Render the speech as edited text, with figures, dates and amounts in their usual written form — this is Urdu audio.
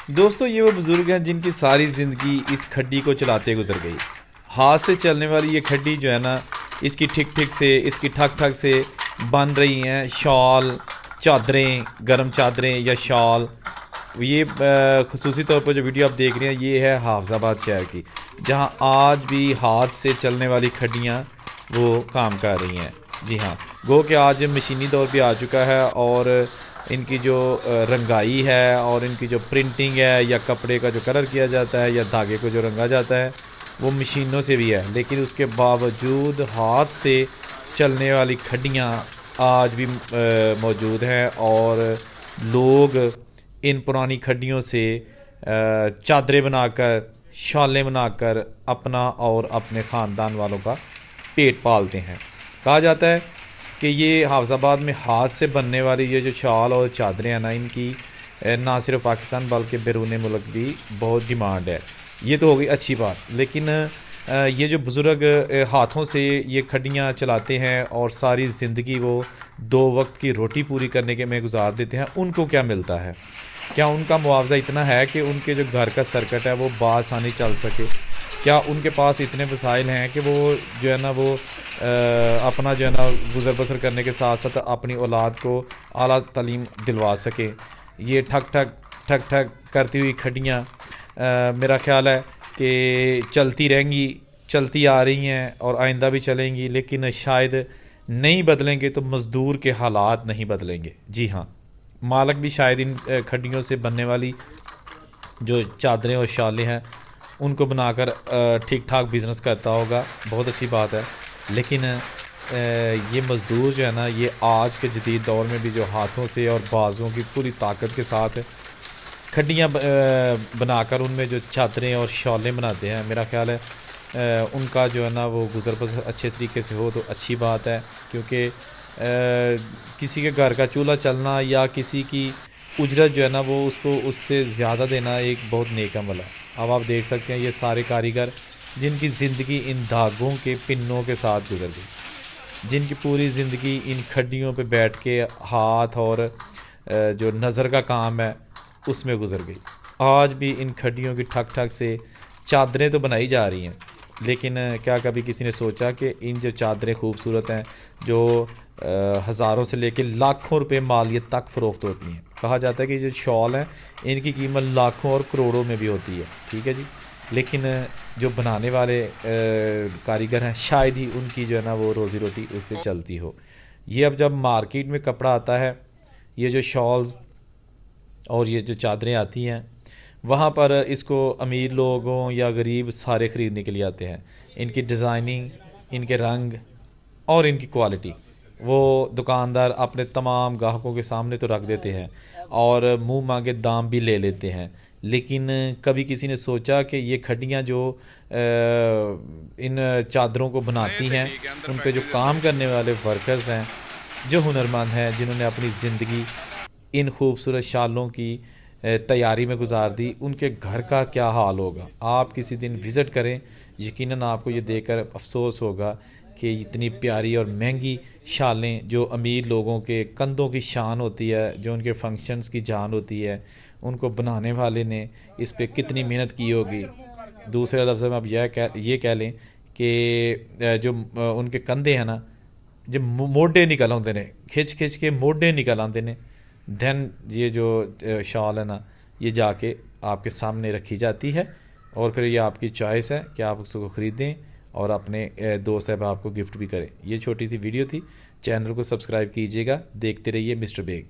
دوستو یہ وہ بزرگ ہیں جن کی ساری زندگی اس کھڈی کو چلاتے گزر گئی. ہاتھ سے چلنے والی یہ کھڈی جو ہے نا، اس کی ٹھک ٹھک سے، اس کی ٹھک ٹھک سے بن رہی ہیں شال، چادریں، گرم چادریں یا شال. یہ خصوصی طور پر جو ویڈیو آپ دیکھ رہے ہیں یہ ہے حافظ آباد شہر کی، جہاں آج بھی ہاتھ سے چلنے والی کھڈیاں وہ کام کر رہی ہیں. جی ہاں، گو کہ آج مشینی دور بھی آ چکا ہے، اور ان کی جو رنگائی ہے اور ان کی جو پرنٹنگ ہے یا کپڑے کا جو کلر کیا جاتا ہے یا دھاگے کو جو رنگا جاتا ہے وہ مشینوں سے بھی ہے. لیکن اس کے باوجود ہاتھ سے چلنے والی کھڈیاں آج بھی موجود ہیں، اور لوگ ان پرانی کھڈیوں سے چادریں بنا کر، شالیں بنا کر اپنا اور اپنے خاندان والوں کا پیٹ پالتے ہیں. کہا جاتا ہے کہ یہ حافظ آباد میں ہاتھ سے بننے والی یہ جو شال اور چادریں ہیں نا، ان کی نہ صرف پاکستان بلکہ بیرون ملک بھی بہت ڈیمانڈ ہے. یہ تو ہو گئی اچھی بات، لیکن یہ جو بزرگ ہاتھوں سے یہ کھڈیاں چلاتے ہیں اور ساری زندگی وہ 2 وقت کی روٹی پوری کرنے کے میں گزار دیتے ہیں، ان کو کیا ملتا ہے؟ کیا ان کا معاوضہ اتنا ہے کہ ان کے جو گھر کا سرکٹ ہے وہ بآسانی چل سکے؟ کیا ان کے پاس اتنے وسائل ہیں کہ وہ جو ہے نا وہ اپنا جو ہے نا گزر بسر کرنے کے ساتھ ساتھ اپنی اولاد کو اعلیٰ تعلیم دلوا سکے؟ یہ ٹھک ٹھک ٹھک ٹھک کرتی ہوئی کھڈیاں میرا خیال ہے کہ چلتی رہیں گی، چلتی آ رہی ہیں اور آئندہ بھی چلیں گی، لیکن شاید نہیں بدلیں گے تو مزدور کے حالات نہیں بدلیں گے. جی ہاں، مالک بھی شاید ان کھڈیوں سے بننے والی جو چادریں اور شالیں ہیں ان کو بنا کر ٹھیک ٹھاک بزنس کرتا ہوگا. بہت اچھی بات ہے، لیکن یہ مزدور جو ہے نا، یہ آج کے جدید دور میں بھی جو ہاتھوں سے اور بازوؤں کی پوری طاقت کے ساتھ کھڈیاں بنا کر ان میں جو چادریں اور شالیں بناتے ہیں، میرا خیال ہے ان کا جو ہے نا وہ گزر بسر اچھے طریقے سے ہو تو اچھی بات ہے. کیونکہ کسی کے گھر کا چولہا چلنا یا کسی کی اجرت جو ہے نا وہ اس سے زیادہ دینا ایک بہت نیک عمل ہے. اب آپ دیکھ سکتے ہیں یہ سارے کاریگر جن کی زندگی ان دھاگوں کے پنوں کے ساتھ گزر گئی، جن کی پوری زندگی ان کھڈیوں پہ بیٹھ کے ہاتھ اور جو نظر کا کام ہے اس میں گزر گئی. آج بھی ان کھڈیوں کی ٹھک ٹھک سے چادریں تو بنائی جا رہی ہیں، لیکن کیا کبھی کسی نے سوچا کہ ان جو چادریں خوبصورت ہیں جو ہزاروں سے لے کے لاکھوں روپے مالیت تک فروخت ہوتی ہیں؟ کہا جاتا ہے کہ جو شال ہیں ان کی قیمت لاکھوں اور کروڑوں میں بھی ہوتی ہے. ٹھیک ہے جی، لیکن جو بنانے والے کاریگر ہیں شاید ہی ان کی جو ہے نا وہ روزی روٹی اس سے چلتی ہو. یہ اب جب مارکیٹ میں کپڑا آتا ہے، یہ جو شالز اور یہ جو چادریں آتی ہیں، وہاں پر اس کو امیر لوگوں یا غریب سارے خریدنے کے لیے آتے ہیں. ان کی ڈیزائننگ، ان کے رنگ اور ان کی کوالٹی وہ دکاندار اپنے تمام گاہکوں کے سامنے تو رکھ دیتے ہیں اور منہ مانگے دام بھی لے لیتے ہیں. لیکن کبھی کسی نے سوچا کہ یہ کھڈیاں جو ان چادروں کو بناتی ہیں، ان پہ جو کام کرنے والے ورکرز ہیں، جو ہنرمند ہیں، جنہوں نے اپنی زندگی ان خوبصورت شالوں کی تیاری میں گزار دی، ان کے گھر کا کیا حال ہوگا؟ آپ کسی دن وزٹ کریں، یقیناً آپ کو یہ دیکھ کر افسوس ہوگا کہ اتنی پیاری اور مہنگی شالیں جو امیر لوگوں کے کندھوں کی شان ہوتی ہے، جو ان کے فنکشنز کی جان ہوتی ہے، ان کو بنانے والے نے اس پہ کتنی محنت کی ہوگی. دوسرے لفظ میں آپ یہ کہہ لیں کہ جو ان کے کندھے ہیں نا، جب موڈے نکل آتے ہیں، کھچ کھچ کے موڈے نکل آتے ہیں، دین یہ جو شال ہے نا یہ جا کے آپ کے سامنے رکھی جاتی ہے، اور پھر یہ آپ کی چوائس ہے کہ آپ اس کو خریدیں اور اپنے دوست احباب کو گفٹ بھی کریں. یہ چھوٹی سی ویڈیو تھی، چینل کو سبسکرائب کیجیے گا. دیکھتے رہیے مسٹر بیگ.